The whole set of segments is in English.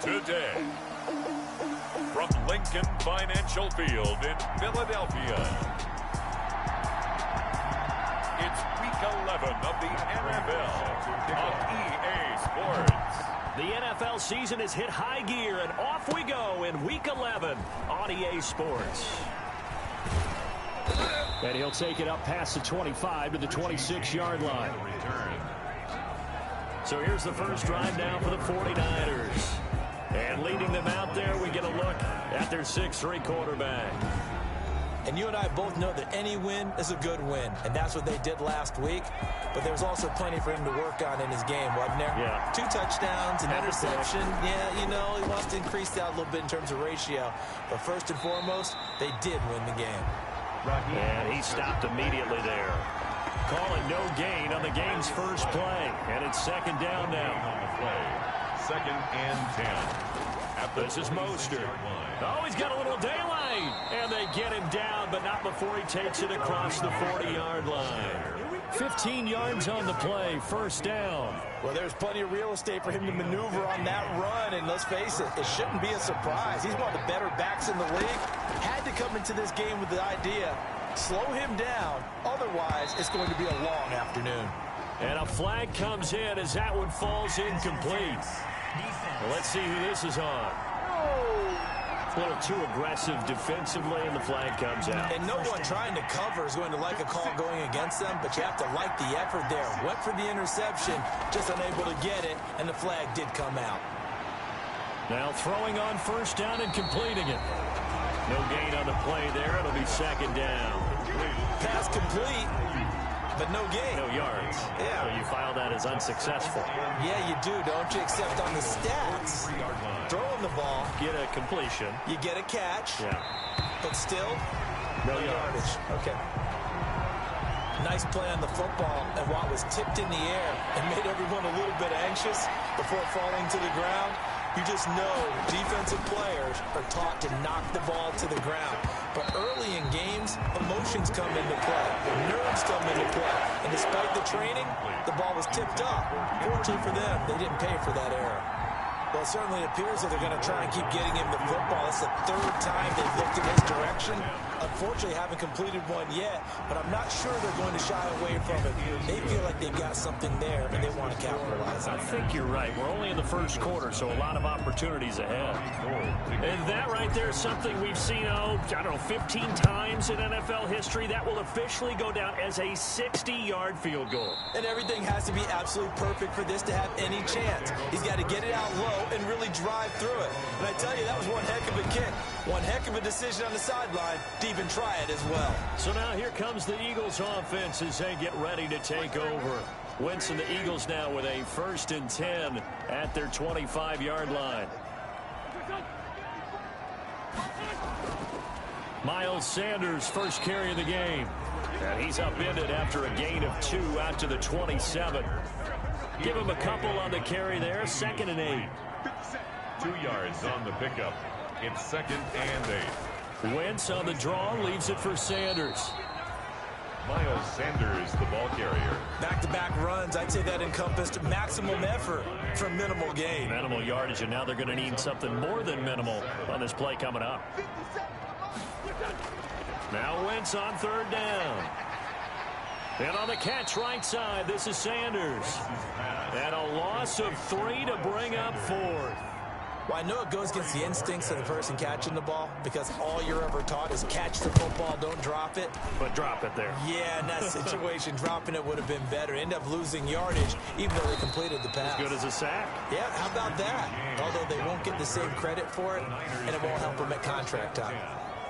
Today, from Lincoln Financial Field in Philadelphia, it's Week 11 of the NFL on EA Sports. The NFL season has hit high gear, and off we go in Week 11 on EA Sports. And he'll take it up past the 25 to the 26-yard line. So here's the first drive now for the 49ers. And leading them out there, we get a look at their 6'3" quarterback. And you and I both know that any win is a good win, and that's what they did last week. But there was also plenty for him to work on in his game, wasn't there? Yeah. 2 touchdowns, an interception. Yeah, you know, he wants to increase that a little bit in terms of ratio. But first and foremost, they did win the game. And he stopped immediately there. Calling no gain on the game's first play. And it's second down now. Second and 10. This is Mostert. Oh, he's got a little daylight. And they get him down, but not before he takes it across the 40-yard line. 15 yards on the play, first down. Well, there's plenty of real estate for him to maneuver on that run, and let's face it, it shouldn't be a surprise. He's one of the better backs in the league. Had to come into this game with the idea, slow him down, otherwise it's going to be a long afternoon. And a flag comes in as that one falls incomplete. Well, let's see who this is on. A little too aggressive defensively, and the flag comes out. And no one trying to cover is going to like a call going against them, but you have to like the effort there. Went for the interception, just unable to get it, and the flag did come out. Now throwing on first down and completing it. No gain on the play there. It'll be second down. Pass complete, but no gain. No yards. Yeah. So you file that as unsuccessful. Yeah, you do, don't you? Except on the stats. Throwing the ball. Get a completion. You get a catch. Yeah. But still, no yardage. Okay. Nice play on the football, and Watt was tipped in the air and made everyone a little bit anxious before falling to the ground. You just know defensive players are taught to knock the ball to the ground. But early in games, emotions come into play. Nerves come into play. And despite the training, the ball was tipped up. Fortunately for them, they didn't pay for that error. Well, it certainly appears that they're going to try and keep getting him the football. It's the 3rd time they've looked in his direction. Unfortunately, haven't completed one yet, but I'm not sure they're going to shy away from it. They feel like they've got something there, and they want to capitalize on it. I think you're right. We're only in the first quarter, so a lot of opportunities ahead. And that right there is something we've seen, I don't know, 15 times in NFL history. That will officially go down as a 60-yard field goal. And everything has to be absolutely perfect for this to have any chance. He's got to get it out low and really drive through it. And I tell you, that was one heck of a kick. One heck of a decision on the sideline to even try it as well. So now here comes the Eagles offense as they get ready to take over. Wentz and the Eagles now with a 1st and 10 at their 25-yard line. Miles Sanders, first carry of the game. And he's upended after a gain of 2 out to the 27. Give him a couple on the carry there, 2nd and 8. 2 yards on the pickup. It's 2nd and 8. Wentz on the draw, leaves it for Sanders. Miles Sanders, the ball carrier. Back-to-back runs, I'd say that encompassed maximum effort for minimal gain. Minimal yardage, and now they're going to need something more than minimal on this play coming up. Now Wentz on 3rd down. And on the catch right side, this is Sanders. And a loss of 3 to bring up 4th. Well, I know it goes against the instincts of the person catching the ball because all you're ever taught is catch the football, don't drop it. But drop it there. Yeah, in that situation, dropping it would have been better. End up losing yardage, even though they completed the pass. As good as a sack. Yeah, how about that? Although they won't get the same credit for it, and it won't help them at contract time.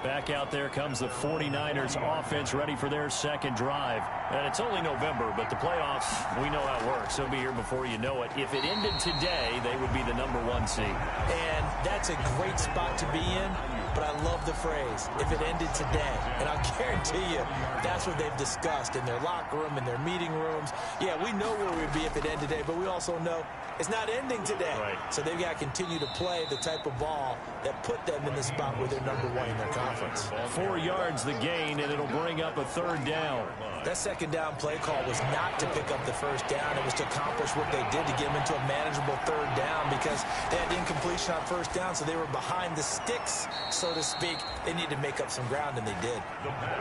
Back out there comes the 49ers offense ready for their 2nd drive. And it's only November, but the playoffs, we know how it works. They'll be here before you know it. If it ended today, they would be the #1 seed. And that's a great spot to be in, but I love the phrase, if it ended today. And I'll guarantee you, that's what they've discussed in their locker room, in their meeting rooms. Yeah, we know where we'd be if it ended today, but we also know it's not ending today. Right. So they've got to continue to play the type of ball that put them in the spot where they're number one in their conference. 4 yards the gain, and it'll bring up a third down. That second down play call was not to pick up the first down. It was to accomplish what they did to get them into a manageable third down because they had incompletion on first down, so they were behind the sticks, so to speak. They needed to make up some ground, and they did.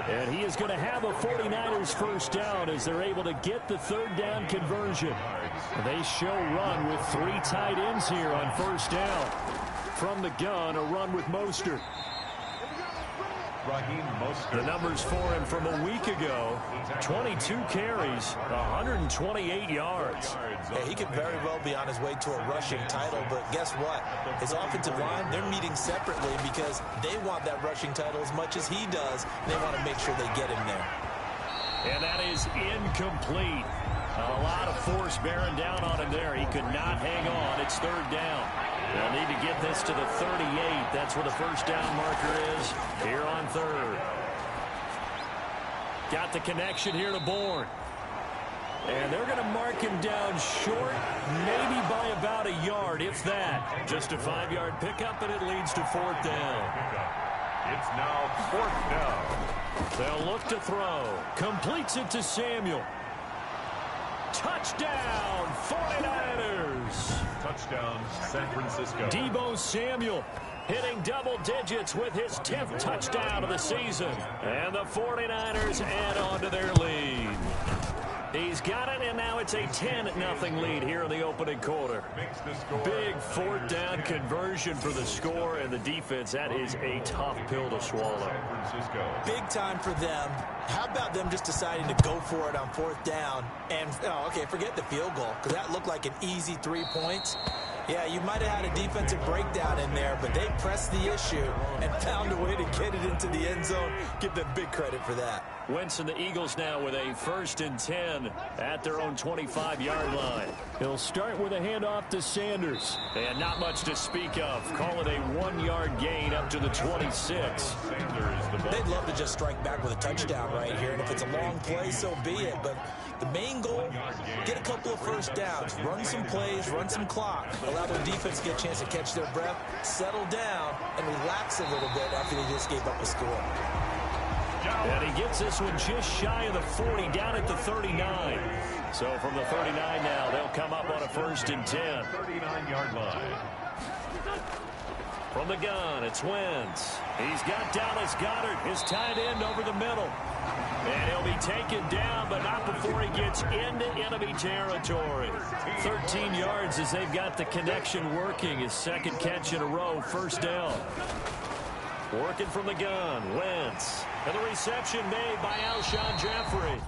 And he is going to have a 49ers first down as they're able to get the third down conversion. They show run with 3 tight ends here on first down. From the gun, a run with Mostert. The numbers for him from a week ago, 22 carries, 128 yards. Yeah, he could very well be on his way to a rushing title, but guess what? His offensive line, they're meeting separately because they want that rushing title as much as he does. They want to make sure they get him there. And that is incomplete. A lot of force bearing down on him there. He could not hang on. It's third down. They'll need to get this to the 38. That's where the first down marker is here on third. Got the connection here to Bourne. And they're going to mark him down short, maybe by about a yard, if that. Just a 5-yard pickup, and it leads to fourth down. It's now fourth down. They'll look to throw. Completes it to Samuel. Touchdown, 49ers. Touchdown, San Francisco. Deebo Samuel hitting double digits with his 10th touchdown of the season. And the 49ers add on to their lead. He's got it, and now it's a 10-0 lead here in the opening quarter. Big fourth down conversion for the score, and the defense, that is a tough pill to swallow. Big time for them. How about them just deciding to go for it on fourth down? And, okay, forget the field goal, because that looked like an easy 3 points. Yeah, you might have had a defensive breakdown in there, but they pressed the issue and found a way to get it into the end zone. Give them big credit for that. Wentz and the Eagles now with a 1st and 10 at their own 25-yard line. He'll start with a handoff to Sanders. And not much to speak of. Call it a 1-yard gain up to the 26. They'd love to just strike back with a touchdown right here. And if it's a long play, so be it. But the main goal, get a couple of first downs, run some plays, run some clock, allow their defense to get a chance to catch their breath, settle down, and relax a little bit after they just gave up a score. And he gets this one just shy of the 40, down at the 39. So from the 39 now, they'll come up on a 1st and 10. 39-yard line. From the gun, it's Wentz. He's got Dallas Goedert, his tight end, over the middle. And he'll be taken down, but not before he gets into enemy territory. 13 yards as they've got the connection working. His 2nd catch in a row, first down. Working from the gun, Wentz. And the reception made by Alshon Jeffrey.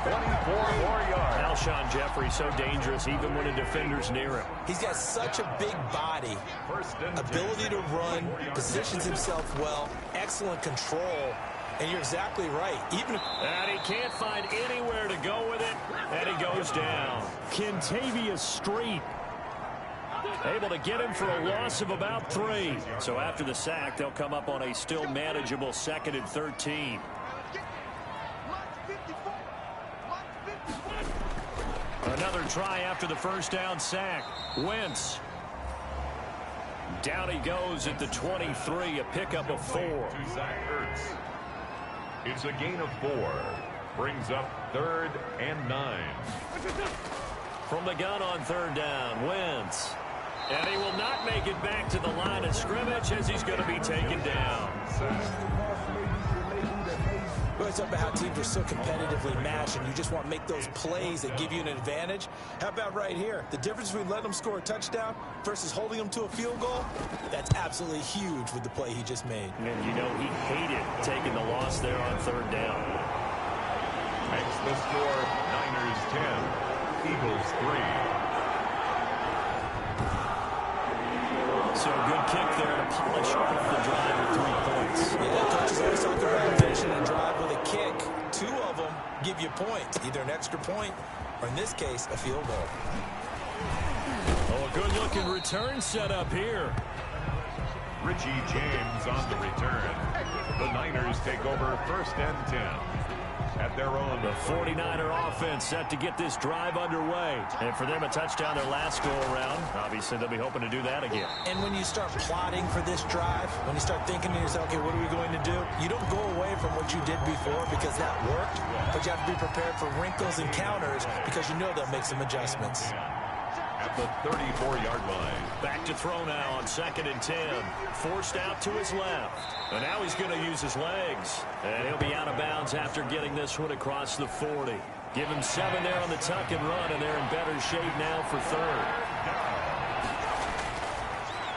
24 more yards. Alshon Jeffrey so dangerous even when a defender's near him. He's got such a big body, ability to run, positions himself well, excellent control, and you're exactly right. And he can't find anywhere to go with it, and he goes down. Kentavious Street able to get him for a loss of about 3. So after the sack, they'll come up on a still manageable 2nd and 13. Another try after the first down sack. Wentz. Down he goes at the 23, a pickup of 4. To Zach Ertz. It's a gain of 4. Brings up 3rd and 9. From the gun on 3rd down, Wentz. And he will not make it back to the line of scrimmage as he's going to be taken down. We always talk about how teams are so competitively matched, and you just want to make those plays that give you an advantage. How about right here? The difference between letting them score a touchdown versus holding them to a field goal, that's absolutely huge with the play he just made. And you know he hated taking the loss there on 3rd down. Makes the score Niners 10, Eagles 3. So good kick there to polish off the drive with 3 points. Yeah, coaches always talk about finishing a drive with a kick. 2 of them give you points, either an extra point or, in this case, a field goal. Oh, a good-looking return set up here. Richie James on the return. The Niners take over 1st and 10. At their own. The 49er offense set to get this drive underway. And for them, a touchdown their last go-around. Obviously, they'll be hoping to do that again. And when you start plotting for this drive, when you start thinking to yourself, okay, what are we going to do? You don't go away from what you did before because that worked. But you have to be prepared for wrinkles and counters because you know they'll make some adjustments. At the 34-yard line. Back to throw now on 2nd and 10. Forced out to his left. And now he's going to use his legs. And he'll be out of bounds after getting this one across the 40. Give him 7 there on the tuck and run, and they're in better shape now for 3rd.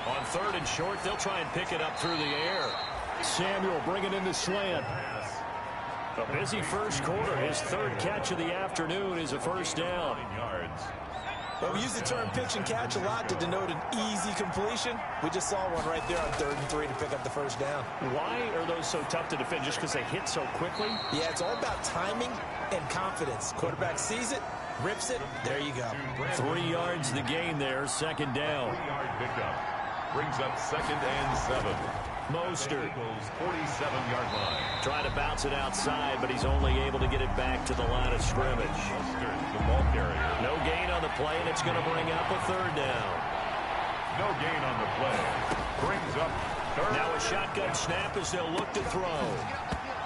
On 3rd and short, they'll try and pick it up through the air. Samuel bringing in the slant. A busy first quarter. His 3rd catch of the afternoon is a first down. Well, we use the term pitch and catch a lot to denote an easy completion. We just saw one right there on 3rd and 3 to pick up the first down. Why are those so tough to defend? Just because they hit so quickly? Yeah, it's all about timing and confidence. Quarterback sees it, rips it, there you go. 3 yards the gain there, 2nd down. 3-yard pickup. Brings up 2nd and 7. Mostert. 47-yard line. Trying to bounce it outside, but he's only able to get it back to the line of scrimmage. Mostert, the ball carrier. No gain on the play, and it's going to bring up a 3rd down. No gain on the play. Brings up 3rd. Now a shotgun snap as they'll look to throw.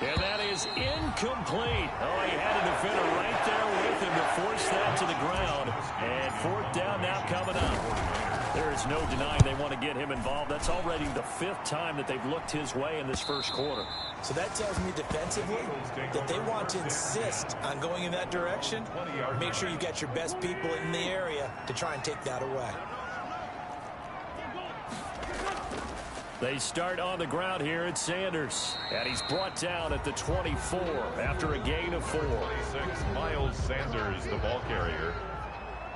And that is incomplete. Oh, he had a defender right there with him to force that to the ground. And 4th down now coming up. There is no denying they want to get him involved. That's already the 5th time that they've looked his way in this first quarter. So that tells me defensively that they want to insist on going in that direction. Make sure you got your best people in the area to try and take that away. They start on the ground here at Sanders. And he's brought down at the 24 after a gain of 4. 26, Miles Sanders, the ball carrier.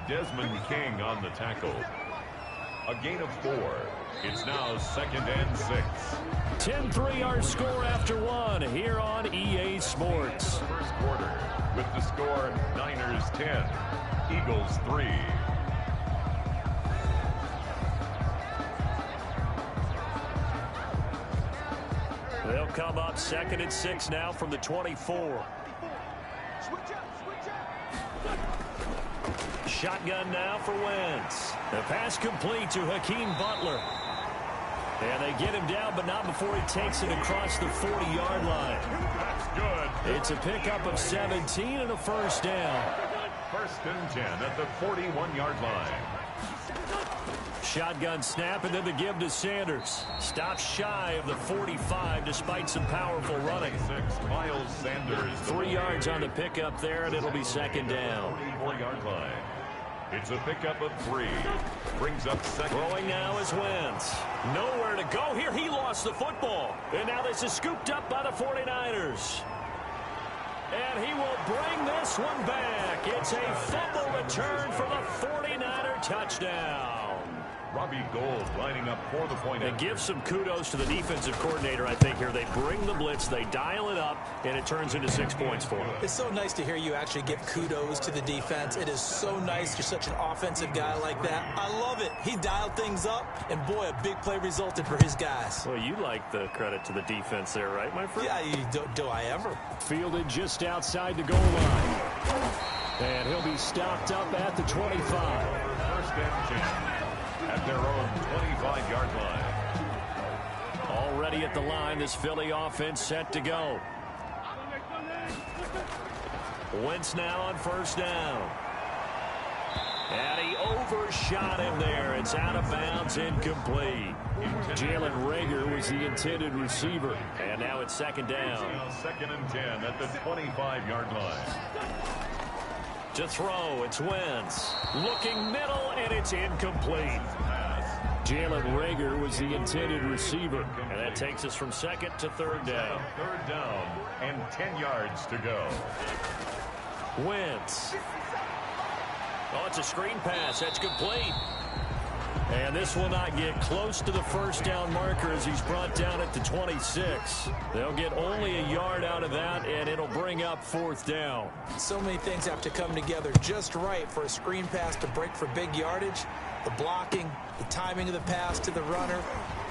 Desmond King on the tackle. A gain of 4. It's now 2nd and 6. 10-3 our score after 1 here on EA Sports. First quarter with the score Niners 10, Eagles 3. They'll come up 2nd and 6 now from the 24. Shotgun now for Wentz. The pass complete to Hakeem Butler. And they get him down, but not before he takes it across the 40-yard line. That's good. It's a pickup of 17 and a first down. 1st and 10 at the 41-yard line. Shotgun snap, and then the give to Sanders. Stops shy of the 45 despite some powerful running. 6, Miles Sanders. 3 yards on the pickup there, and it'll be 2nd down. 44-yard line. It's a pickup of 3. Brings up 2nd. Throwing now is Wentz. Nowhere to go here. He lost the football. And now this is scooped up by the 49ers. And he will bring this this one back. It's a fumble return for the 49er touchdown. Robbie Gould lining up for the point. And give some kudos to the defensive coordinator, I think, here. They bring the blitz, they dial it up, and it turns into 6 points for them. It's so nice to hear you actually give kudos to the defense. It is so nice. You're such an offensive guy like that. I love it. He dialed things up, and boy, a big play resulted for his guys. Well, you like the credit to the defense there, right, my friend? Yeah, do I ever? Fielded just outside the goal line. And he'll be stopped up at the 25. First and 10 at their own 25-yard line. Already at the line, this Philly offense set to go. Wentz now on first down. And he overshot him there. It's out of bounds, incomplete. Jalen Reagor was the intended receiver. And now it's second down. Second and 10 at the 25-yard line. To throw, it's Wentz. Looking middle, and it's incomplete. Jalen Reagor was the intended receiver. And that takes us from second to third down. Third down and 10 yards to go. Wentz. Oh, it's a screen pass. That's complete. And this will not get close to the first down marker as he's brought down at the 26. They'll get only a yard out of that, and it'll bring up fourth down. So many things have to come together just right for a screen pass to break for big yardage. The blocking, the timing of the pass to the runner,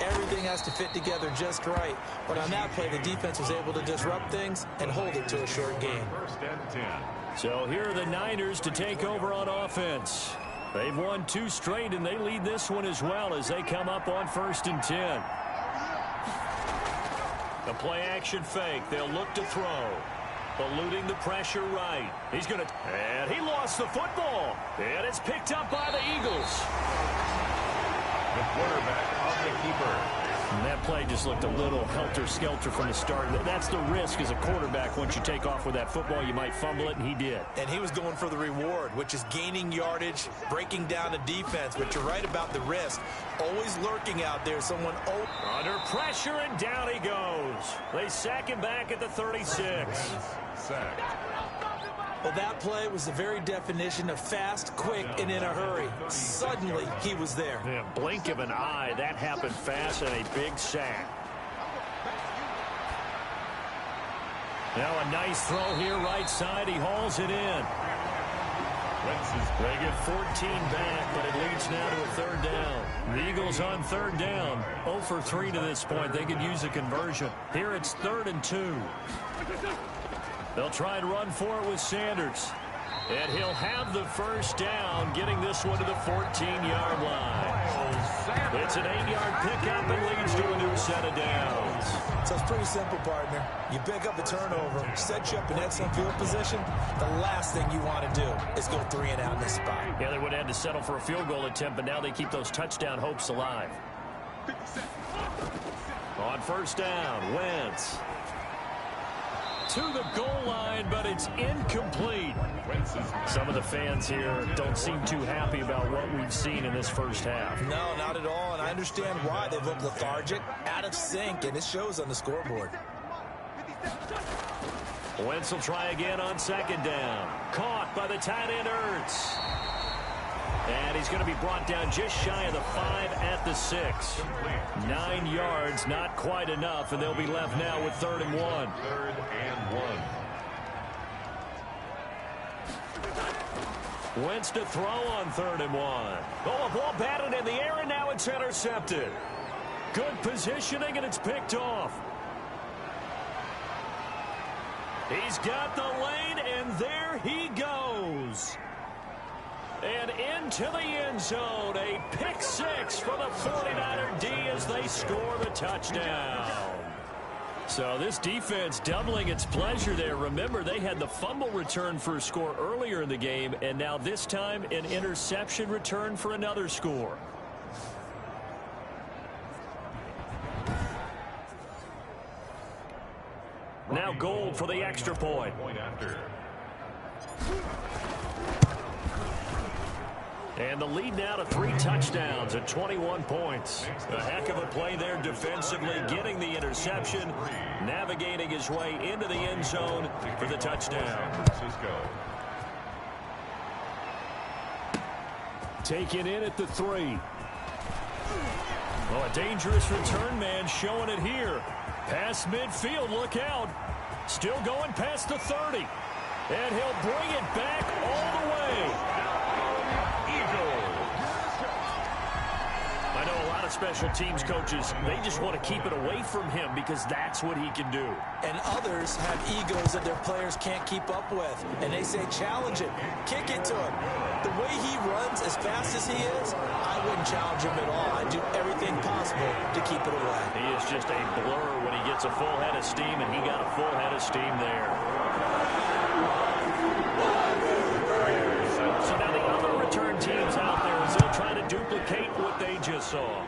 everything has to fit together just right. But on that play, the defense was able to disrupt things and hold it to a short game. First and 10. So here are the Niners to take over on offense. They've won 2 straight, and they lead this one as well as they come up on first and 10. A play-action fake. They'll look to throw. Eluding the pressure right. He's going to... And he lost the football. And it's picked up by the Eagles. The quarterback on the keeper. And that play just looked a little helter-skelter from the start. That's the risk as a quarterback. Once you take off with that football, you might fumble it, and he did. And he was going for the reward, which is gaining yardage, breaking down the defense. But you're right about the risk. Always lurking out there. Someone under pressure, and down he goes. They sack him back at the 36. Sack. Well, that play was the very definition of fast, quick, and in a hurry. Suddenly, he was there. Yeah, blink of an eye. That happened fast, and a big sack. Now a nice throw here, right side. He hauls it in. They get 14 back, but it leads now to a third down. The Eagles on third down. 0 for 3 to this point. They could use a conversion. Here it's 3rd and 2. They'll try and run for it with Sanders. And he'll have the first down, getting this one to the 14-yard line. It's an 8-yard pickup and leads to a new set of downs. So it's pretty simple, partner. You pick up a turnover, set you up in excellent field position. The last thing you want to do is go 3 and out in this spot. Yeah, they would have had to settle for a field goal attempt, but now they keep those touchdown hopes alive. On first down, Wentz. To the goal line, but it's incomplete. Some of the fans here don't seem too happy about what we've seen in this first half. No, not at all, and I understand why. They look lethargic, out of sync, and it shows on the scoreboard. Wentz will try again on second down. Caught by the tight end, Ertz. And he's going to be brought down just shy of the 5 at the 6. 9 yards, not quite enough, and they'll be left now with 3rd and 1. 3rd and 1. Wentz to throw on 3rd and 1. Oh, a ball batted in the air, and now it's intercepted. Good positioning, and it's picked off. He's got the lane, and there he goes. And into the end zone, a pick 6 for the 49er D as they score the touchdown. So this defense doubling its pleasure there. Remember, they had the fumble return for a score earlier in the game, and now this time an interception return for another score. Now Gould for the extra point. And the lead now to 3 touchdowns at 21 points. A heck of a play there defensively, getting the interception, navigating his way into the end zone for the touchdown. Taken in at the 3. Oh, a dangerous return man showing it here. Past midfield, look out. Still going past the 30. And he'll bring it back all the way. I know a lot of special teams coaches, they just want to keep it away from him because that's what he can do. And others have egos that their players can't keep up with. And they say, challenge him, kick it to him. The way he runs as fast as he is, I wouldn't challenge him at all. I'd do everything possible to keep it away. He is just a blur when he gets a full head of steam, and he got a full head of steam there. So now the other return teams out there is they'll try to duplicate what they just saw.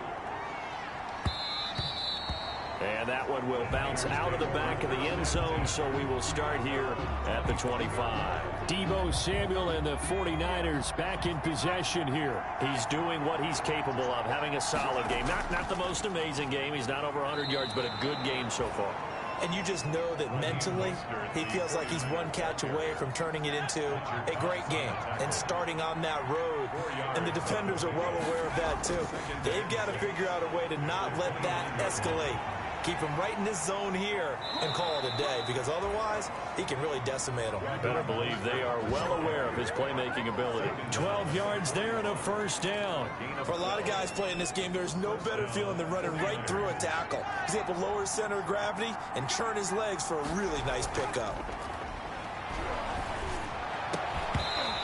And that one will bounce out of the back of the end zone, so we will start here at the 25. Deebo Samuel and the 49ers back in possession here. He's doing what he's capable of, having a solid game. Not the most amazing game. He's not over 100 yards, but a good game so far. And you just know that mentally, he feels like he's one catch away from turning it into a great game and starting on that road. And the defenders are well aware of that, too. They've got to figure out a way to not let that escalate. Keep him right in this zone here and call it a day, because otherwise he can really decimate them. Better believe they are well aware of his playmaking ability. 12 yards there and a first down. For a lot of guys playing this game, there's no better feeling than running right through a tackle. He's able to lower his center of gravity and churn his legs for a really nice pickup.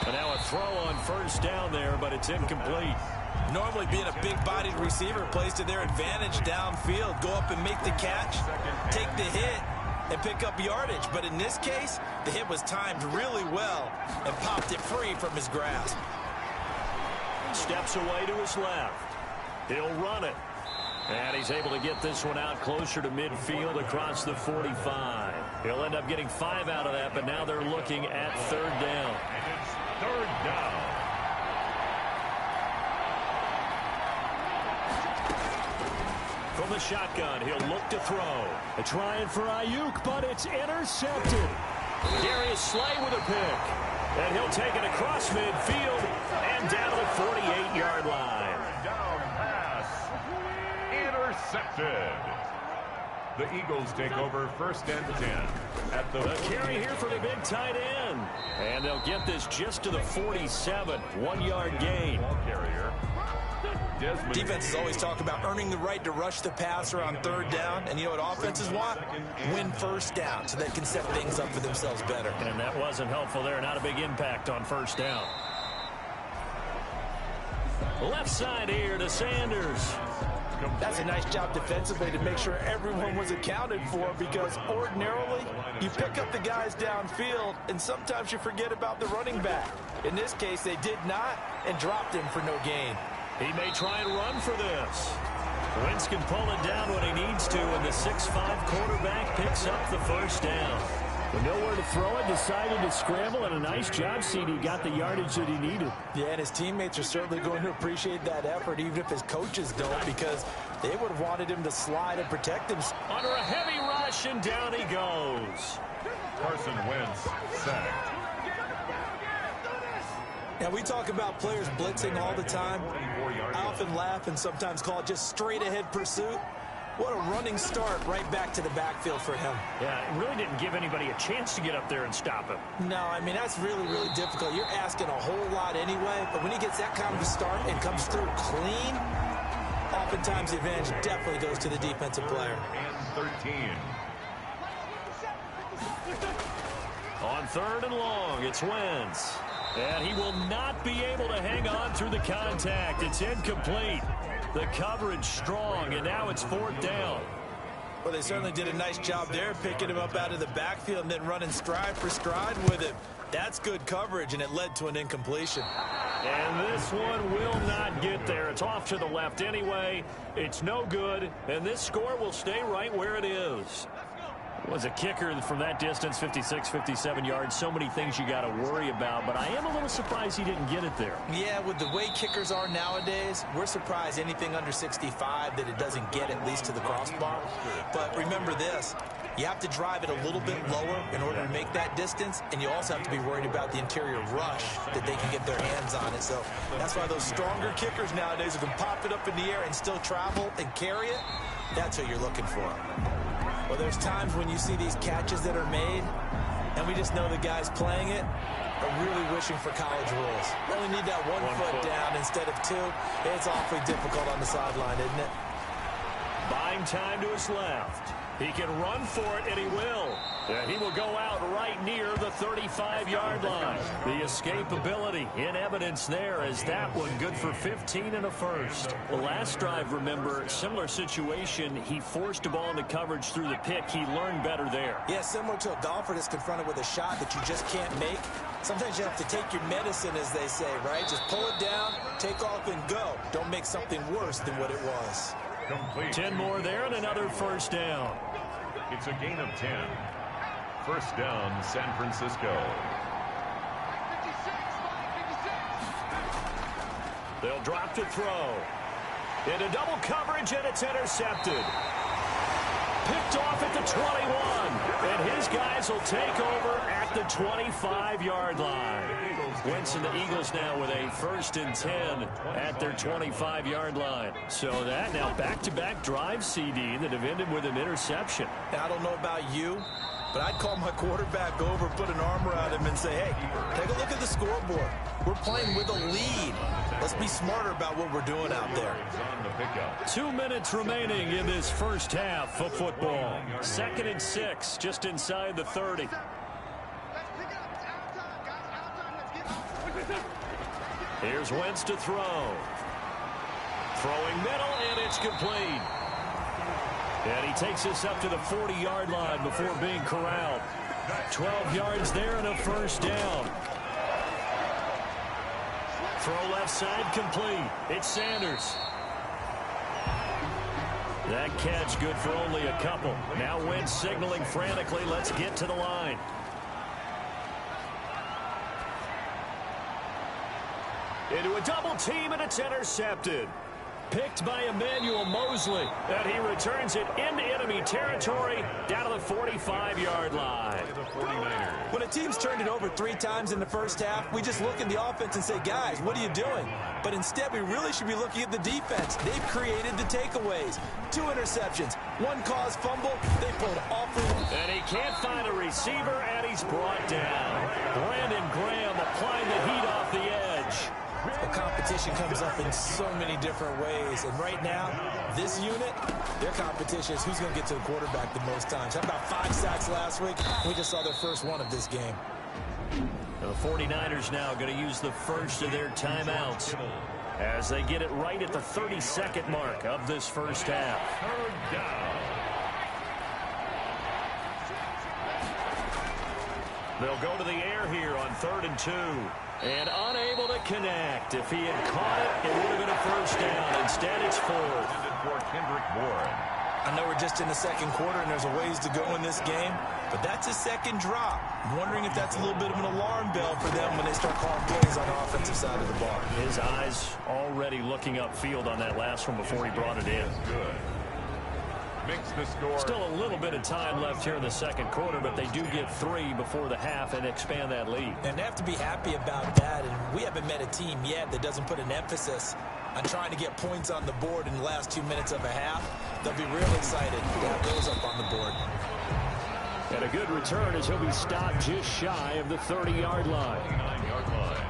And now a throw on first down there, but it's incomplete. Normally being a big-bodied receiver plays to their advantage downfield. Go up and make the catch, take the hit, and pick up yardage. But in this case, the hit was timed really well and popped it free from his grasp. Steps away to his left. He'll run it. And he's able to get this one out closer to midfield across the 45. He'll end up getting 5 out of that, but now they're looking at 3rd down. And it's 3rd down. From the shotgun, he'll look to throw. They're trying for Ayuk, but it's intercepted. Darius Slay with a pick. And he'll take it across midfield and down to the 48-yard line. Down pass. Intercepted. The Eagles take over 1st and 10 at the carry here for the big tight end. And they'll get this just to the 47. 1-yard gain. Ball carrier. Defenses always talk about earning the right to rush the passer on 3rd down. And you know what offenses want? Win 1st down so they can set things up for themselves better. And that wasn't helpful there. Not a big impact on 1st down. Left side here to Sanders. That's a nice job defensively to make sure everyone was accounted for, because ordinarily you pick up the guys downfield and sometimes you forget about the running back. In this case, they did not and dropped him for no gain. He may try and run for this. Wentz can pull it down when he needs to, and the 6'5 quarterback picks up the 1st down. With nowhere to throw it, decided to scramble, and a nice job, CD. Got the yardage that he needed. Yeah, and his teammates are certainly going to appreciate that effort, even if his coaches don't, because they would have wanted him to slide and protect him. Under a heavy rush, and down he goes. Carson Wentz sacked. Now, we talk about players blitzing all the time. I often laugh and sometimes call it just straight-ahead pursuit. What a running start right back to the backfield for him. Yeah, it really didn't give anybody a chance to get up there and stop him. No, I mean, that's really, really difficult. You're asking a whole lot anyway, but when he gets that kind of a start and comes through clean, oftentimes the advantage definitely goes to the defensive player. And 13. On 3rd and long, it's Wentz. And he will not be able to hang on through the contact. It's incomplete. The coverage strong, and now it's 4th down. Well, they certainly did a nice job there, picking him up out of the backfield and then running stride for stride with him. That's good coverage, and it led to an incompletion. And this one will not get there. It's off to the left anyway. It's no good, and this score will stay right where it is. Was a kicker from that distance, 56, 57 yards. So many things you got to worry about, but I am a little surprised he didn't get it there. Yeah, with the way kickers are nowadays, we're surprised anything under 65 that it doesn't get at least to the crossbar. But remember this, you have to drive it a little bit lower in order to make that distance, and you also have to be worried about the interior rush that they can get their hands on it. So that's why those stronger kickers nowadays who can pop it up in the air and still travel and carry it, that's what you're looking for. Well, there's times when you see these catches that are made, and we just know the guys playing it are really wishing for college rules. You only need that one foot down instead of two. It's awfully difficult on the sideline, isn't it? Buying time to his left. He can run for it, and he will. And he will go out right near the 35-yard line. The escapability in evidence there as that one good for 15 and a first. The last drive, remember, similar situation. He forced a ball into coverage through the pick. He learned better there. Yeah, similar to a golfer that's confronted with a shot that you just can't make. Sometimes you have to take your medicine, as they say, right? Just pull it down, take off, and go. Don't make something worse than what it was. Complete. 10 more there and another first down. It's a gain of 10. First down, San Francisco. They'll drop to throw. Into double coverage, and it's intercepted. Picked off at the 21. And his guys will take over at the 25-yard line. Wentz and the Eagles now with a 1st and 10 at their 25-yard line. So that now back-to-back drive, CD, that have ended with an interception. Now, I don't know about you, but I'd call my quarterback over, put an arm around him, and say, hey, take a look at the scoreboard. We're playing with a lead. Let's be smarter about what we're doing out there. 2 minutes remaining in this first half of football. 2nd and 6, just inside the 30. Here's Wentz to throw. Throwing middle, and it's complete. And he takes us up to the 40-yard line before being corralled. 12 yards there and a first down. Throw left side complete. It's Sanders. That catch good for only a couple. Now Wentz signaling frantically, let's get to the line. Into a double team, and it's intercepted. Picked by Emmanuel Mosley, and he returns it into enemy territory down to the 45-yard line. When a team's turned it over 3 times in the first half, we just look at the offense and say, guys, what are you doing? But instead, we really should be looking at the defense. They've created the takeaways. 2 interceptions, 1 caused fumble. They played awfully. And he can't find a receiver, and he's brought down. Brandon Graham applying the heat off the edge. The competition comes up in so many different ways. And right now, this unit, their competition is who's going to get to the quarterback the most times. How about 5 sacks last week? We just saw their first one of this game. The 49ers now going to use the first of their timeouts as they get it right at the 32nd mark of this first half. They'll go to the air here on 3rd and 2. And unable to connect. If he had caught it, it would have been a first down. Instead, it's 4th. I know we're just in the 2nd quarter, and there's a ways to go in this game, but that's a 2nd drop. I'm wondering if that's a little bit of an alarm bell for them when they start calling plays on the offensive side of the ball. His eyes already looking upfield on that last one before he brought it in. Good. Makes the score. Still a little bit of time left here in the 2nd quarter, but they do get 3 before the half and expand that lead. And they have to be happy about that, and we haven't met a team yet that doesn't put an emphasis on trying to get points on the board in the last 2 minutes of a half. They'll be real excited to have those up on the board. And a good return as he'll be stopped just shy of the 30-yard line. 39-yard line.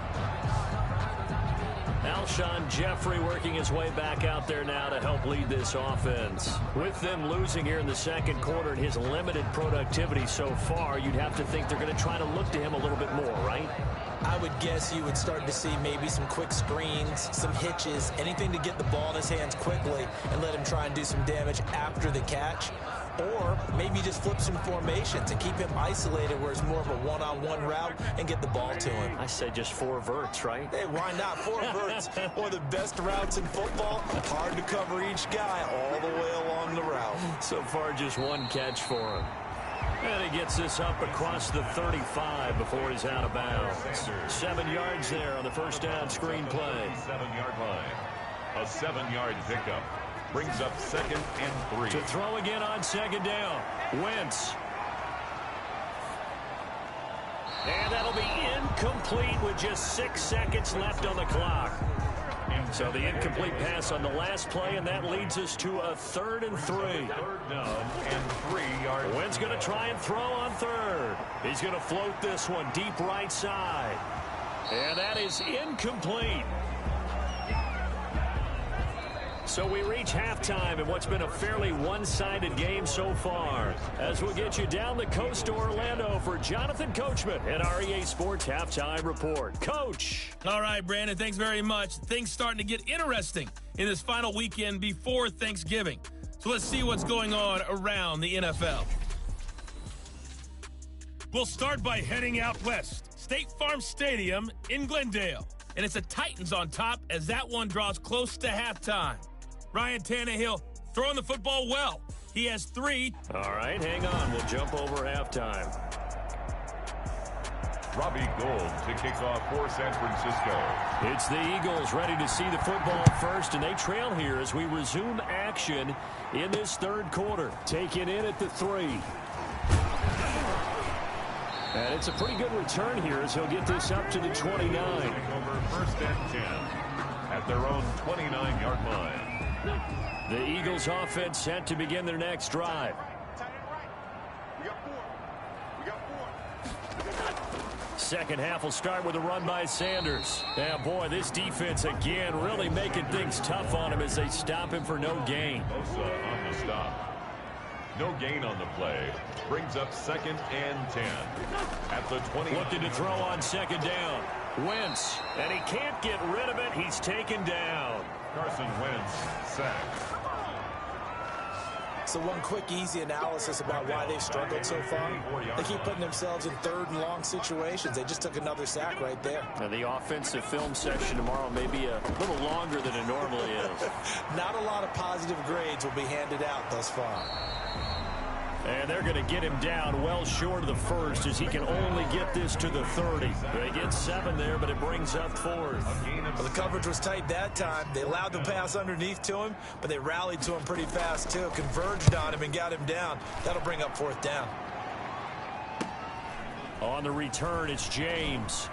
Alshon Jeffrey working his way back out there now to help lead this offense. With them losing here in the 2nd quarter and his limited productivity so far, you'd have to think they're going to try to look to him a little bit more, right? I would guess you would start to see maybe some quick screens, some hitches, anything to get the ball in his hands quickly and let him try and do some damage after the catch. Or maybe just flip some formations and keep him isolated where it's more of a one-on-one route and get the ball to him. I said just 4 verts, right? Hey, why not? 4 verts. One of the best routes in football. Hard to cover each guy all the way along the route. So far, just 1 catch for him. And he gets this up across the 35 before he's out of bounds. 7 yards there on the first down screen play. 7-yard line. A 7-yard pickup. Brings up 2nd and 3. To throw again on 2nd down. Wentz. And that'll be incomplete with just 6 seconds left on the clock. So the incomplete pass on the last play, and that leads us to a 3rd and 3. 3rd down and 3 yards. Wentz going to try and throw on 3rd. He's going to float this one deep right side. And that is incomplete. So we reach halftime in what's been a fairly one-sided game so far. As we'll get you down the coast to Orlando for Jonathan Coachman at our EA Sports Halftime Report. Coach. All right, Brandon, thanks very much. Things starting to get interesting in this final weekend before Thanksgiving. So let's see what's going on around the NFL. We'll start by heading out west. State Farm Stadium in Glendale. And it's the Titans on top as that one draws close to halftime. Ryan Tannehill throwing the football well. He has 3. All right, hang on. We'll jump over halftime. Robbie Gould to kick off for San Francisco. It's the Eagles ready to see the football first, and they trail here as we resume action in this 3rd quarter. Taken in at the 3. And it's a pretty good return here as he'll get this up to the 29. Over 1st and 10 at their own 29-yard line. The Eagles offense set to begin their next drive. Second half will start with a run by Sanders. Yeah, boy, this defense again really making things tough on him as they stop him for no gain. Bosa on the stop. No gain on the play. Brings up 2nd and 10 at the 20. Looking to throw on 2nd down. Wentz, and he can't get rid of it. He's taken down. Carson Wentz sacked. So one quick, easy analysis about why they've struggled so far. They keep putting themselves in 3rd and long situations. They just took another sack right there. And the offensive film section tomorrow may be a little longer than it normally is. Not a lot of positive grades will be handed out thus far. And they're going to get him down well short of the 1st as he can only get this to the 30. They get 7 there, but it brings up 4th. Well, the coverage was tight that time. They allowed the pass underneath to him, but they rallied to him pretty fast, too. Converged on him and got him down. That'll bring up 4th down. On the return, it's James.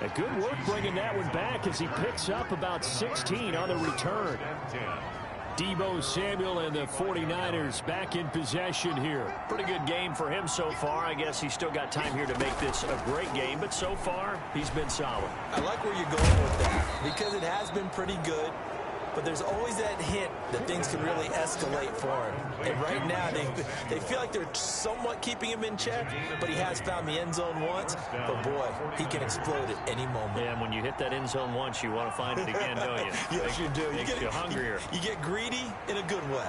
A good work bringing that one back as he picks up about 16 on the return. Deebo Samuel and the 49ers back in possession here. Pretty good game for him so far. I guess he's still got time here to make this a great game, but so far, he's been solid. I like where you're going with that because it has been pretty good, but there's always that hint that things can really escalate for him. And right now, they feel like they're somewhat keeping him in check, but he has found the end zone once. But, boy, he can explode at any moment. Yeah, and when you hit that end zone once, you want to find it again, don't you? Yes, you do. Makes you hungrier. You get greedy in a good way.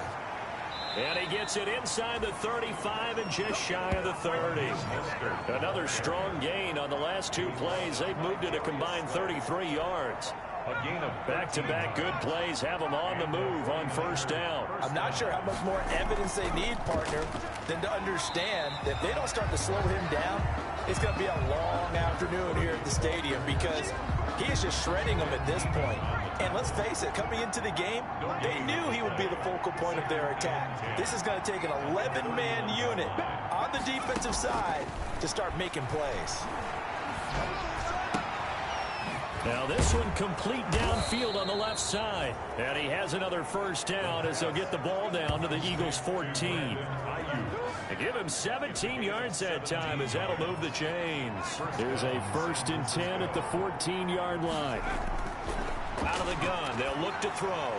And he gets it inside the 35 and just shy of the 30. Another strong gain on the last 2 plays. They've moved it a combined 33 yards. Back-to-back good plays have them on the move on 1st down. I'm not sure how much more evidence they need, partner, than to understand that if they don't start to slow him down, it's going to be a long afternoon here at the stadium because he is just shredding them at this point. And let's face it, coming into the game, they knew he would be the focal point of their attack. This is going to take an 11-man unit on the defensive side to start making plays. Now this one complete downfield on the left side. And he has another 1st down as they'll get the ball down to the Eagles' 14. They give him 17 yards that time as that'll move the chains. There's a 1st and 10 at the 14-yard line. Out of the gun, they'll look to throw.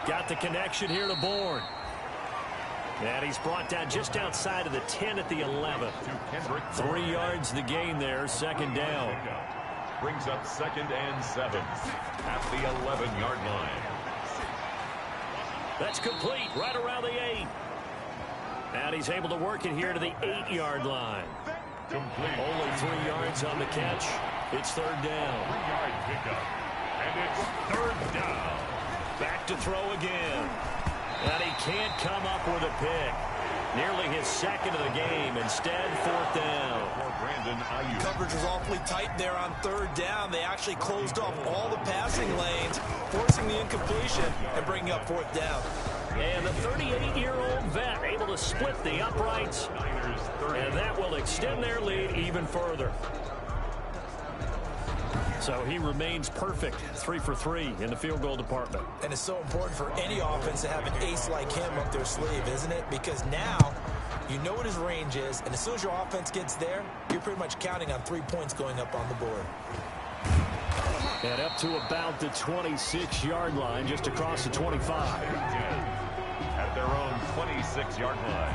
Got the connection here to Bourne. And he's brought down just outside of the 10 at the 11. 3 yards the gain there, 2nd down. Brings up 2nd and 7 at the 11-yard line. That's complete right around the 8. And he's able to work it here to the 8-yard line. Complete. Only 3 yards on the catch. It's 3rd down. 3-yard pickup. And it's 3rd down. Back to throw again. And he can't come up with a pick. Nearly his second of the game. Instead, 4th down. Coverage was awfully tight there on 3rd down. They actually closed off all the passing lanes, forcing the incompletion and bringing up 4th down. And the 38-year-old vet able to split the uprights. And that will extend their lead even further. So he remains perfect, 3 for 3 in the field goal department. And it's so important for any offense to have an ace like him up their sleeve, isn't it? Because now you know what his range is, and as soon as your offense gets there, you're pretty much counting on 3 points going up on the board. And up to about the 26-yard line, just across the 25. At their own 26-yard line.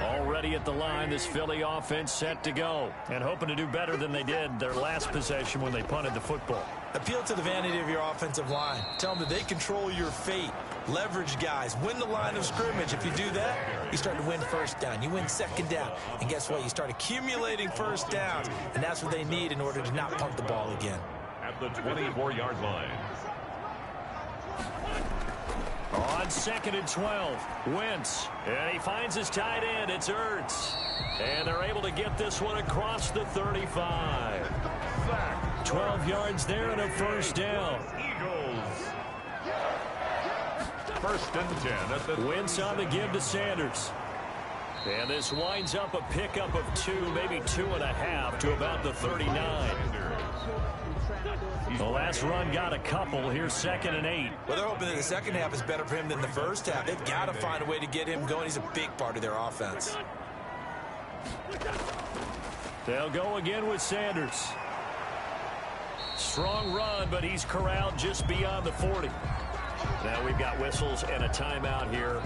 Already at the line, this Philly offense set to go. And hoping to do better than they did their last possession when they punted the football. Appeal to the vanity of your offensive line. Tell them that they control your fate. Leverage guys. Win the line of scrimmage. If you do that, you start to win 1st down. You win 2nd down. And guess what? You start accumulating 1st downs. And that's what they need in order to not punt the ball again. At the 24-yard line. On 2nd and 12, Wentz. And he finds his tight end. It's Ertz. And they're able to get this one across the 35. 12 yards there and a 1st down. Eagles. 1st and 10. At the Wentz on the give to Sanders. And this winds up a pickup of 2, maybe 2.5 to about the 39. The last run got a couple. Here's 2nd and 8. Well, they're hoping that the second half is better for him than the first half. They've got to find a way to get him going. He's a big part of their offense. They'll go again with Sanders. Strong run, but he's corralled just beyond the 40. Now we've got whistles and a timeout here.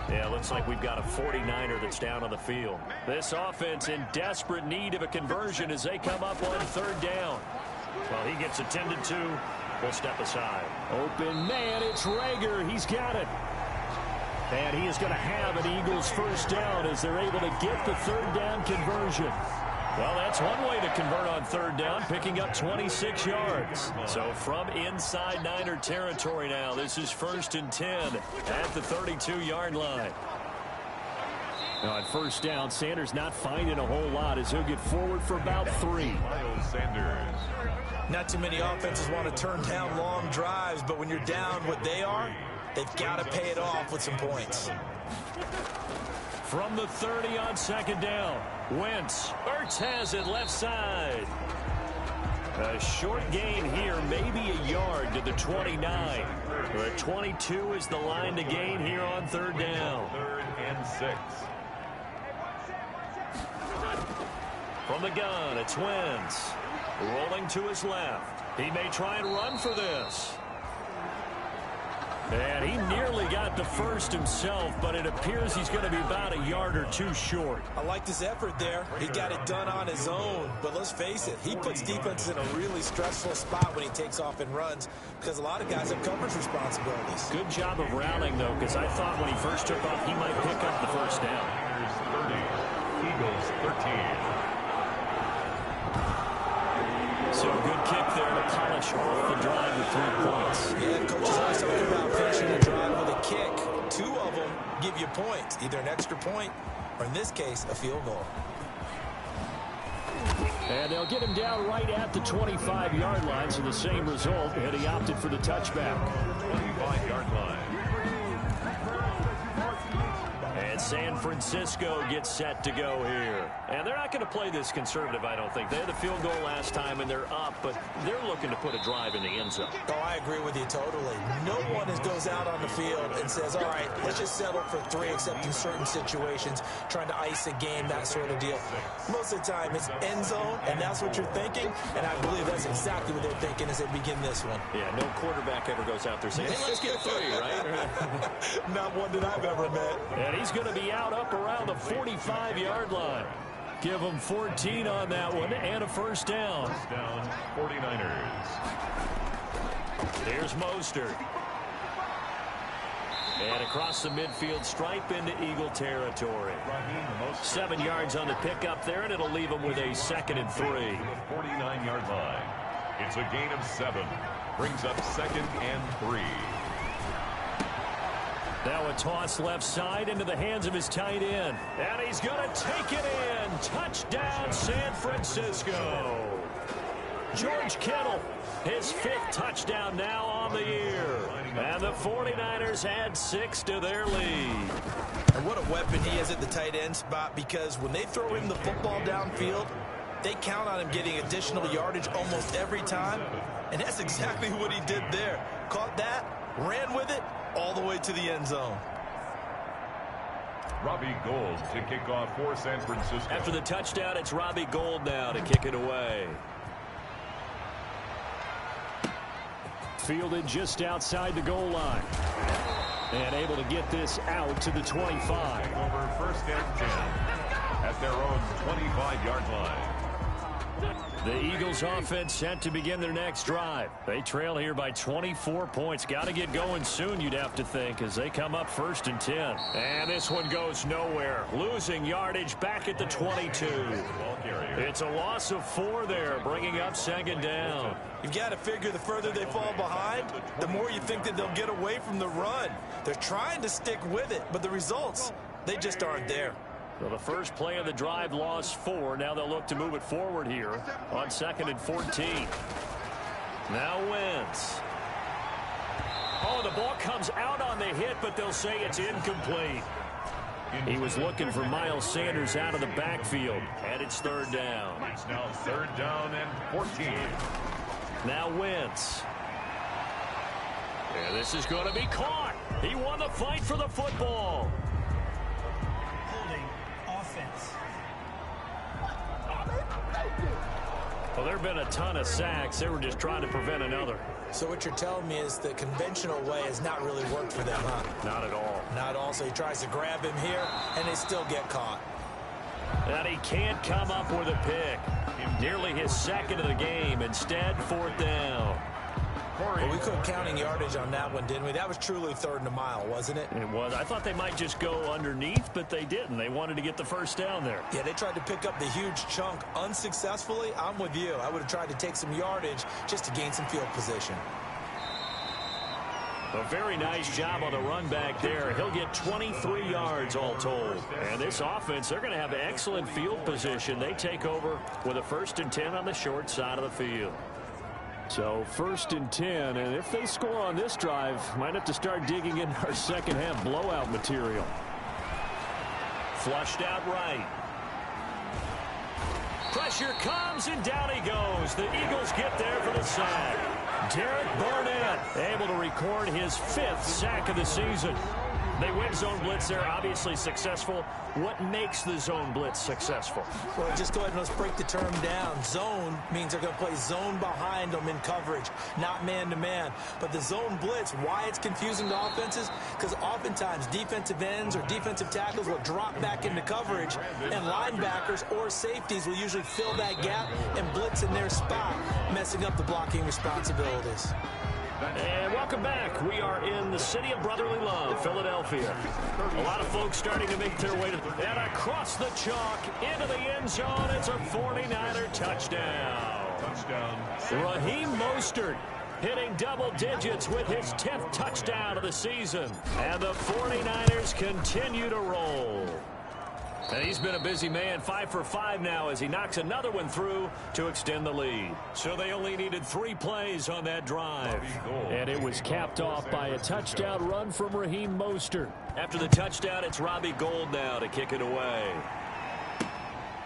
Yeah, looks like we've got a 49er that's down on the field. This offense in desperate need of a conversion as they come up on 3rd down. Well, he gets attended to. We'll step aside. Open man, it's Rager. He's got it. And he is going to have an Eagles 1st down as they're able to get the 3rd down conversion. Well, that's one way to convert on 3rd down, picking up 26 yards. So from inside Niner territory now, this is 1st and 10 at the 32-yard line. Now on 1st down, Sanders not finding a whole lot as he'll get forward for about 3. Sanders. Not too many offenses want to turn down long drives, but when you're down what they are, they've got to pay it off with some points. From the 30 on 2nd down, Wentz. Ertz has it left side. A short gain here, maybe a yard to the 29. The 22 is the line to gain here on 3rd down. 3rd and 6. From the gun, it's Wentz. Rolling to his left. He may try and run for this. And he nearly got the first himself, but it appears he's going to be about a yard or 2 short. I liked his effort there. He got it done on his own. But let's face it, he puts defenses in a really stressful spot when he takes off and runs because a lot of guys have coverage responsibilities. Good job of rallying, though, because I thought when he first took off, he might pick up the 1st down. Eagles 13. So a good kick there to polish off the drive with 3 points. Yeah, coaches always talking about finishing the drive with a kick. 2 of them give you points, either an extra point or, in this case, a field goal. And they'll get him down right at the 25-yard line, so the same result, and he opted for the touchback. 25-yard line. And San Francisco gets set to go here. And they're not going to play this conservative, I don't think. They had the field goal last time, and they're up, but they're looking to put a drive in the end zone. Oh, I agree with you totally. No one goes out on the field and says, all right, let's just settle for 3, except in certain situations, trying to ice a game, that sort of deal. Most of the time, it's end zone, and that's what you're thinking, and I believe that's exactly what they're thinking as they begin this one. Yeah, no quarterback ever goes out there saying, hey, let's get 3, right? Not one that I've ever met. And he's going to be out up around the 45-yard line. Give him 14 on that one and a 1st down. First down, 49ers. Here's Mostert. And across the midfield stripe into Eagle territory. 7 yards on the pickup there, and it'll leave him with a 2nd and 3. 49-yard line. It's a gain of 7. Brings up 2nd and 3. Now a toss left side into the hands of his tight end. And he's going to take it in. Touchdown, San Francisco. George Kittle, his 5th touchdown now on the year. And the 49ers add 6 to their lead. And what a weapon he is at the tight end spot, because when they throw him the football downfield, they count on him getting additional yardage almost every time. And that's exactly what he did there. Caught that, ran with it, all the way to the end zone. Robbie Gould to kick off for San Francisco. After the touchdown, it's Robbie Gould now to kick it away. Fielded just outside the goal line. And able to get this out to the 25. Over 1st and 10 at their own 25-yard line. The Eagles offense set to begin their next drive. They trail here by 24 points. Got to get going soon, you'd have to think, as they come up 1st and 10. And this one goes nowhere. Losing yardage back at the 22. It's a loss of 4 there, bringing up 2nd down. You've got to figure the further they fall behind, the more you think that they'll get away from the run. They're trying to stick with it, but the results, they just aren't there. So the first play of the drive lost 4. Now they'll look to move it forward here on 2nd and 14. Now Wentz. Oh, the ball comes out on the hit, but they'll say it's incomplete. He was looking for Miles Sanders out of the backfield, and it's 3rd down. It's now 3rd down and 14. Now Wentz. And this is going to be caught. He won the fight for the football. Well, there have been a ton of sacks. They were just trying to prevent another. So what you're telling me is the conventional way has not really worked for them, huh? Not at all. Not at all. So he tries to grab him here, and they still get caught. And he can't come up with a pick. Nearly his 2nd of the game. Instead, 4th down. Well, we quit counting yardage on that one, didn't we? That was truly 3rd and a mile, wasn't it? It was. I thought they might just go underneath, but they didn't. They wanted to get the 1st down there. Yeah, they tried to pick up the huge chunk unsuccessfully. I'm with you. I would have tried to take some yardage just to gain some field position. A very nice job on the run back there. He'll get 23 yards all told. And this offense, they're going to have excellent field position. They take over with a 1st and 10 on the short side of the field. So 1st and 10, and if they score on this drive, might have to start digging in our 2nd half blowout material. Flushed out right. Pressure comes, and down he goes. The Eagles get there for the sack. Derek Barnett able to record his 5th sack of the season. They win zone blitz there, obviously successful. What makes the zone blitz successful? Well, just go ahead and let's break the term down. Zone means they're going to play zone behind them in coverage, not man-to-man. But the zone blitz, why it's confusing to offenses? Because oftentimes defensive ends or defensive tackles will drop back into coverage, and linebackers or safeties will usually fill that gap and blitz in their spot, messing up the blocking responsibilities. And welcome back. We are in the city of brotherly love, Philadelphia. A lot of folks starting to make their way to and across the chalk into the end zone. It's a 49er touchdown. Raheem Mostert hitting double digits with his 10th touchdown of the season. And the 49ers continue to roll. And he's been a busy man, 5 for 5 now as he knocks another one through to extend the lead. So they only needed 3 plays on that drive. And it was capped off by a touchdown run from Raheem Mostert. After the touchdown, it's Robbie Gould now to kick it away.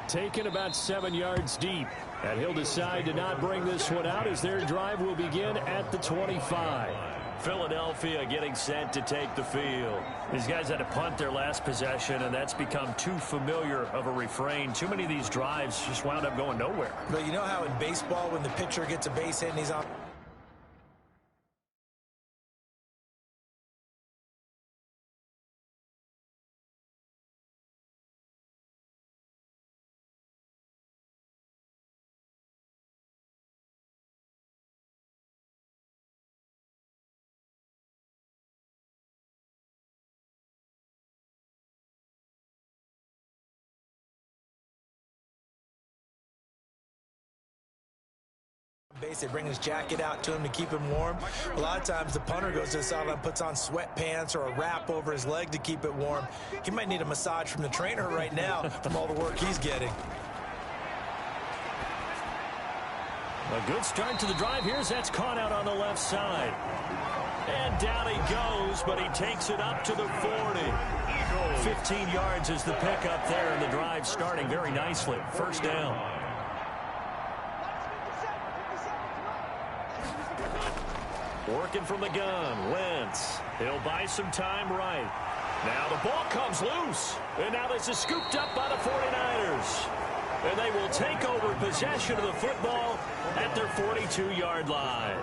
Taken about 7 yards deep. And he'll decide to not bring this one out as their drive will begin at the 25. Philadelphia getting set to take the field. These guys had to punt their last possession, and that's become too familiar of a refrain. Too many of these drives just wound up going nowhere. But you know how in baseball when the pitcher gets a base hit and he's on... base. They bring his jacket out to him to keep him warm. A lot of times the punter goes to the sideline, puts on sweatpants or a wrap over his leg to keep it warm. He might need a massage from the trainer right now from all the work he's getting. A good start to the drive here as that's caught out on the left side. And down he goes, but he takes it up to the 40. 15 yards is the pickup there, and the drive starting very nicely. First down. Working from the gun, Wentz. He'll buy some time right. Now the ball comes loose. And now this is scooped up by the 49ers. And they will take over possession of the football at their 42-yard line.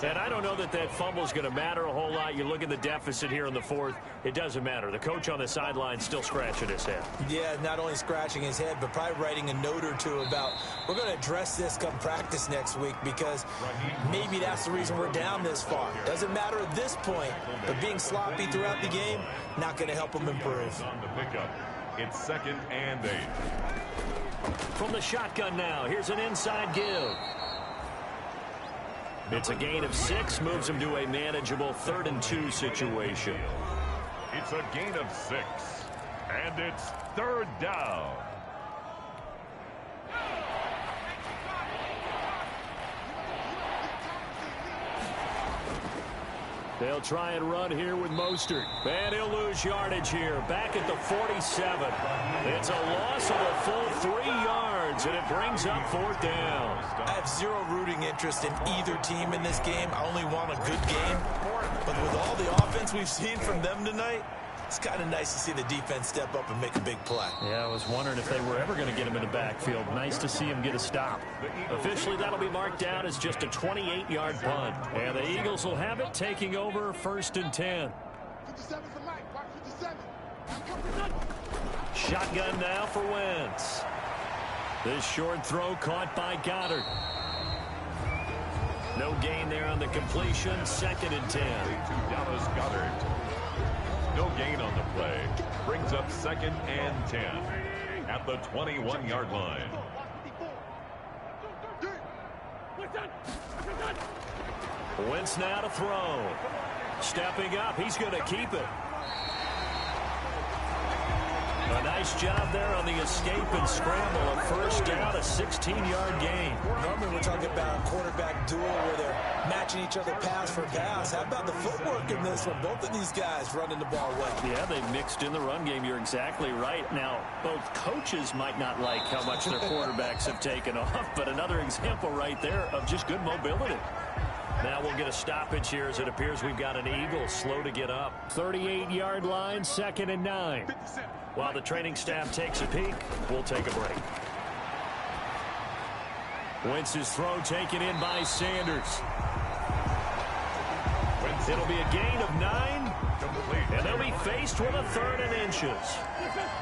And I don't know that that fumble is going to matter a whole lot. You look at the deficit here in the fourth. It doesn't matter. The coach on the sideline still scratching his head. Yeah, not only scratching his head, but probably writing a note or two about we're going to address this come practice next week because maybe that's the reason we're down this far. Doesn't matter at this point, but being sloppy throughout the game, not going to help them improve. On the pickup, it's 2nd and 8. From the shotgun now, here's an inside give. It's a gain of 6, moves him to a manageable 3rd and 2 situation. It's a gain of 6, and it's 3rd down. They'll try and run here with Mostert. And he'll lose yardage here. Back at the 47. It's a loss of a full 3 yards, and it brings up 4th down. I have zero rooting interest in either team in this game. I only want a good game. But with all the offense we've seen from them tonight, it's kind of nice to see the defense step up and make a big play. Yeah, I was wondering if they were ever going to get him in the backfield. Nice to see him get a stop. Officially, that'll be marked down as just a 28-yard punt. And the Eagles will have it, taking over 1st and 10. Shotgun now for Wentz. This short throw caught by Goddard. No gain there on the completion. 2nd and 10. To Dallas Goddard. No gain on the play. Brings up 2nd and 10 at the 21-yard line. Wentz now to throw. Stepping up. He's going to keep it. A nice job there on the escape and scramble. A 1st down, a 16-yard gain. Normally we're talking about a quarterback duel where they're matching each other pass for pass. How about the footwork in this one? Both of these guys running the ball well. Yeah, they mixed in the run game. You're exactly right. Now, both coaches might not like how much their quarterbacks have taken off, but another example right there of just good mobility. Now we'll get a stoppage here as it appears we've got an Eagle slow to get up. 38-yard line, 2nd and 9. While the training staff takes a peek, we'll take a break. Wentz's throw taken in by Sanders. It'll be a gain of 9. And they'll be faced with a 3rd and inches.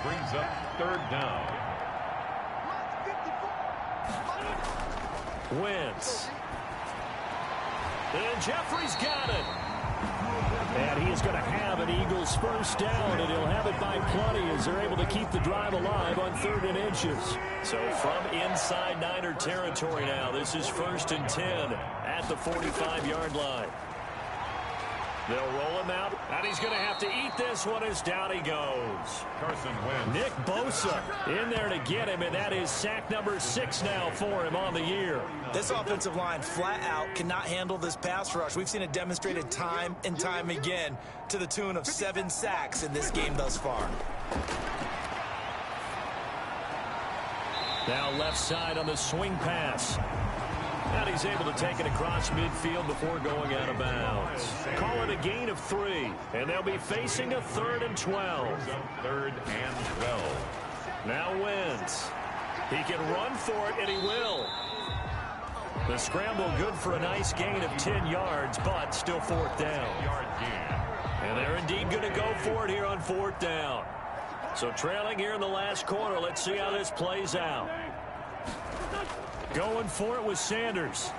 Brings up 3rd down. Wentz. And Jeffrey's got it. And he is going to have an Eagles 1st down, and he'll have it by plenty as they're able to keep the drive alive on 3rd and inches. So from inside Niner territory now, this is 1st and 10 at the 45-yard line. They'll roll him out, and he's going to have to eat this one as down he goes. Carson Wentz. Nick Bosa in there to get him, and that is sack number 6 now for him on the year. This offensive line flat out cannot handle this pass rush. We've seen it demonstrated time and time again to the tune of 7 sacks in this game thus far. Now left side on the swing pass. And he's able to take it across midfield before going out of bounds. Call it a gain of 3. And they'll be facing a 3rd and 12. 3rd and 12. Now Wentz. He can run for it, and he will. The scramble good for a nice gain of 10 yards, but still 4th down. Yard gain. And they're indeed going to go for it here on 4th down. So trailing here in the last quarter. Let's see how this plays out. Going for it with Sanders.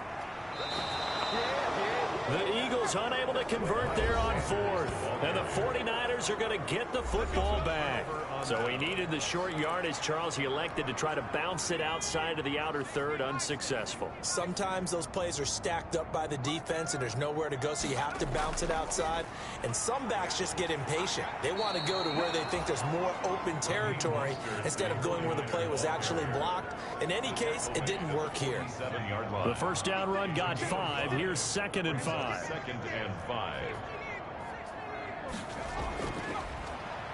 The Eagles Eagles unable to convert there on fourth. And the 49ers are going to get the football back. So he needed the short yardage, Charles. He elected to try to bounce it outside of the outer third, unsuccessful. Sometimes those plays are stacked up by the defense and there's nowhere to go, so you have to bounce it outside. And some backs just get impatient. They want to go to where they think there's more open territory instead of going where the play was actually blocked. In any case, it didn't work here. The first down run got 5. Here's 2nd and 5. 2nd and 5.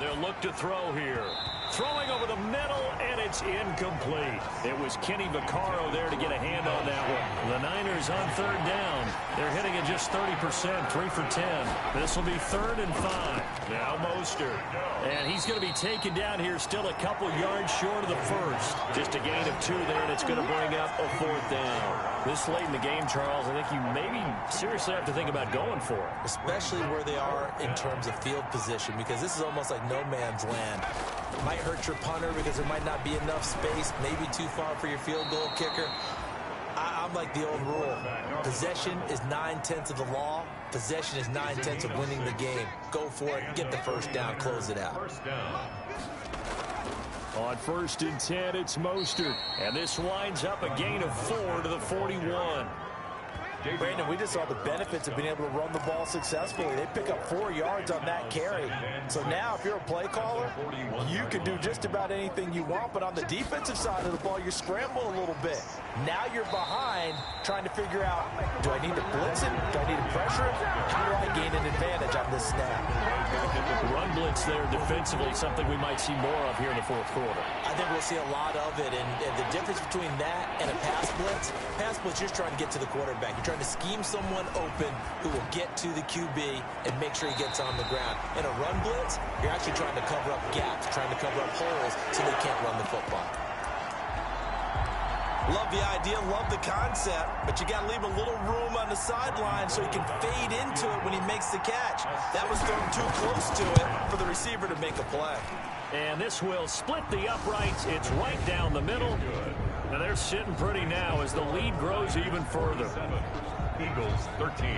They'll look to throw here. Throwing over the middle, and it's incomplete. It was Kenny Vaccaro there to get a hand on that one. The Niners on 3rd down. They're hitting it just 30%, 3 for 10. This will be 3rd and 5. Now Mostert. And he's going to be taken down here, still a couple yards short of the first. Just a gain of 2 there, and it's going to bring up a 4th down. This late in the game, Charles, I think you maybe seriously have to think about going for it. Especially where they are in terms of field position, because this is almost like no man's land. Might hurt your punter because there might not be enough space, maybe too far for your field goal kicker. I'm like the old rule. Possession is 9/10 of the law. Possession is 9/10 of winning the game. Go for it, get the first down, close it out. First down. On 1st and 10, it's Mostert. And this winds up a gain of 4 to the 41. Brandon, we just saw the benefits of being able to run the ball successfully. They pick up 4 yards on that carry. So now if you're a play caller, you can do just about anything you want. But on the defensive side of the ball, you scramble a little bit. Now you're behind trying to figure out, do I need to blitz it? Do I need to pressure it? How do I gain an advantage on this snap? Run blitz there defensively, something we might see more of here in the 4th quarter. I think we'll see a lot of it. And the difference between that and a pass blitz, you're just trying to get to the quarterback. You're trying to scheme someone open who will get to the QB and make sure he gets on the ground. In a run blitz, you're actually trying to cover up gaps, trying to cover up holes so they can't run the football. Love the idea, love the concept, but you got to leave a little room on the sideline so he can fade into it when he makes the catch. That was thrown too close to it for the receiver to make a play. And this will split the uprights. It's right down the middle. Now they're sitting pretty now as the lead grows even further. Eagles 13.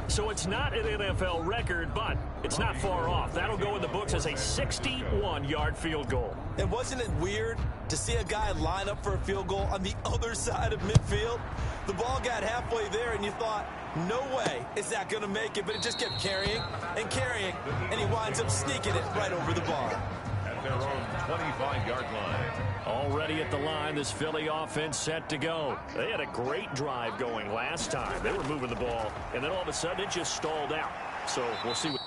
So it's not an NFL record, but it's not far off. That'll go in the books as a 61-yard field goal. And wasn't it weird to see a guy line up for a field goal on the other side of midfield? The ball got halfway there, and you thought, no way is that going to make it, but it just kept carrying, and he winds up sneaking it right over the bar. At their own 25-yard line. Already at the line, this Philly offense set to go. They had a great drive going last time. They were moving the ball, and then all of a sudden it just stalled out. So we'll see what...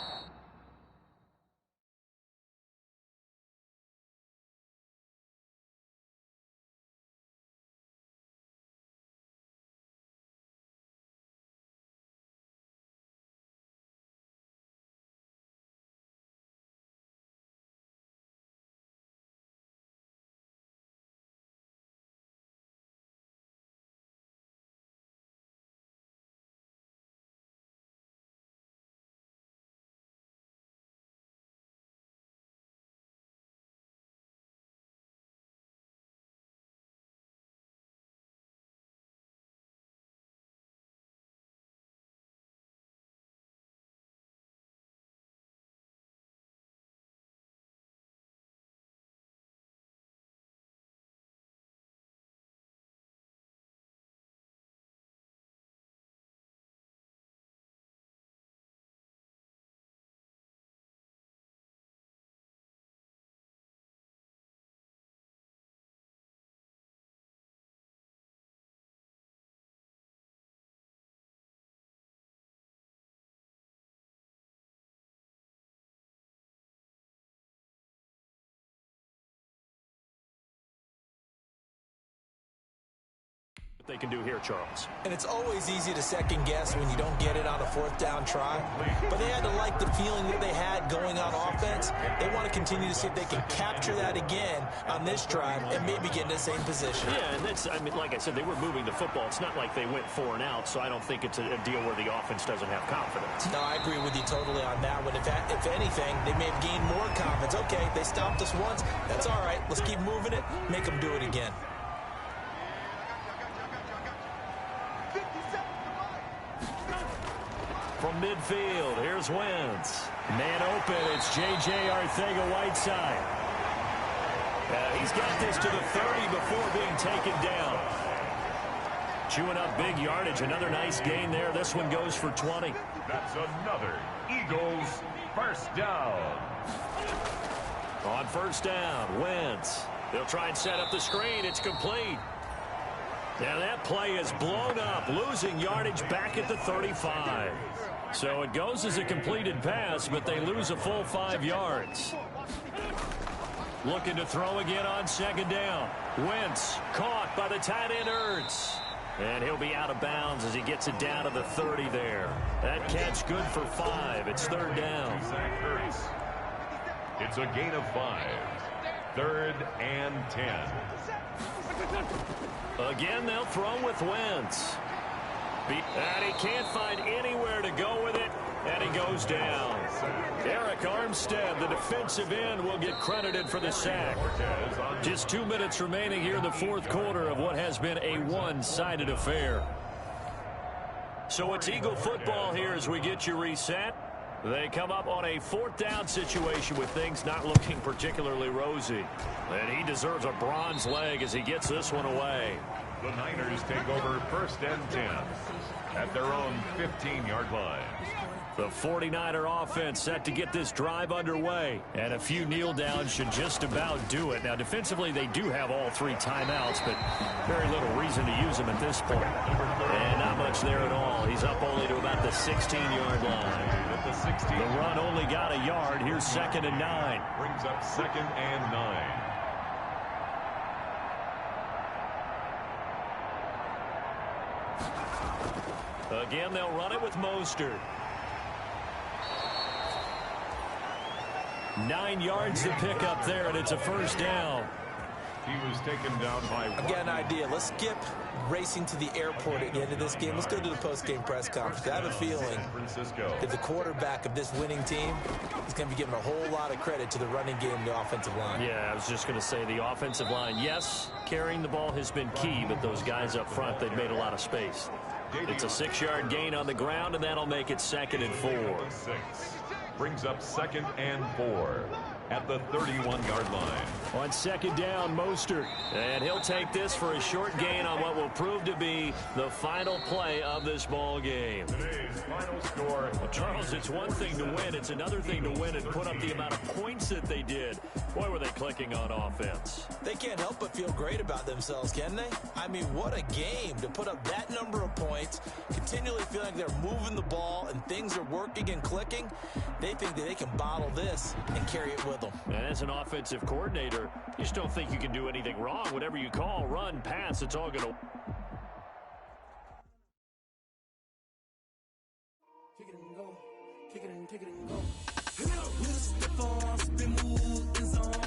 they can do here, Charles. And it's always easy to second guess when you don't get it on a 4th down try. But they had to like the feeling that they had going on offense. They want to continue to see if they can capture that again on this drive and maybe get in the same position. Yeah, and that's, I mean, like I said, they were moving the football. It's not like they went 4 and out, so I don't think it's a deal where the offense doesn't have confidence. No, I agree with you totally on that one. If anything, they may have gained more confidence. Okay, they stopped us once. That's all right. Let's keep moving it. Make them do it again. midfield. Here's Wentz. Man open. It's J.J. Arcega-Whiteside. He's got this to the 30 before being taken down. Chewing up big yardage. Another nice gain there. This one goes for 20. That's another Eagles first down. On first down, Wentz. They'll try and set up the screen. It's complete. Now that play is blown up, losing yardage back at the 35. So it goes as a completed pass, but they lose a full 5 yards. Looking to throw again on second down. Wentz caught by the tight end Ertz. And he'll be out of bounds as he gets it down to the 30 there. That catch good for 5. It's third down. It's a gain of 5. 3rd and 10. Again, they'll throw with Wentz. And he can't find anywhere to go with it, and he goes down. Eric Armstead, the defensive end, will get credited for the sack. Just 2 minutes remaining here in the fourth quarter of what has been a one-sided affair. So it's Eagle football here as we get you reset. They come up on a 4th down situation with things not looking particularly rosy. And he deserves a bronze leg as he gets this one away. The Niners take over 1st and 10 at their own 15-yard line. The 49er offense set to get this drive underway. And a few kneel downs should just about do it. Now, defensively, they do have all 3 timeouts, but very little reason to use them at this point. And not much there at all. He's up only to about the 16-yard line. The run only got a yard. Here's 2nd and 9. Brings up 2nd and 9. Again, they'll run it with Mostert. 9 yards to pick up there, and it's a first down. He was taken down by I've got an idea. Let's skip racing to the airport at the end of this game. Let's go to the post-game press conference. I have a feeling that the quarterback of this winning team is going to be giving a whole lot of credit to the running game and the offensive line. Yeah, I was just going to say the offensive line, yes, carrying the ball has been key, but those guys up front, they've made a lot of space. It's a 6-yard gain on the ground, and that'll make it 2nd and 4. Brings up 2nd and 4 at the 31-yard line. On 2nd down, Mostert. And he'll take this for a short gain on what will prove to be the final play of this ball game. Today's final score. Well, Charles, it's one thing to win. It's another thing to win and put up the amount of points that they did. Boy, were they clicking on offense. They can't help but feel great about themselves, can they? I mean, what a game to put up that number of points, continually feeling like they're moving the ball and things are working and clicking. They think that they can bottle this and carry it with them. And as an offensive coordinator, you just don't think you can do anything wrong. Whatever you call, run, pass, it's all going to... Kick it and go. Kick it and go. With a stiff arm, spin move in zone.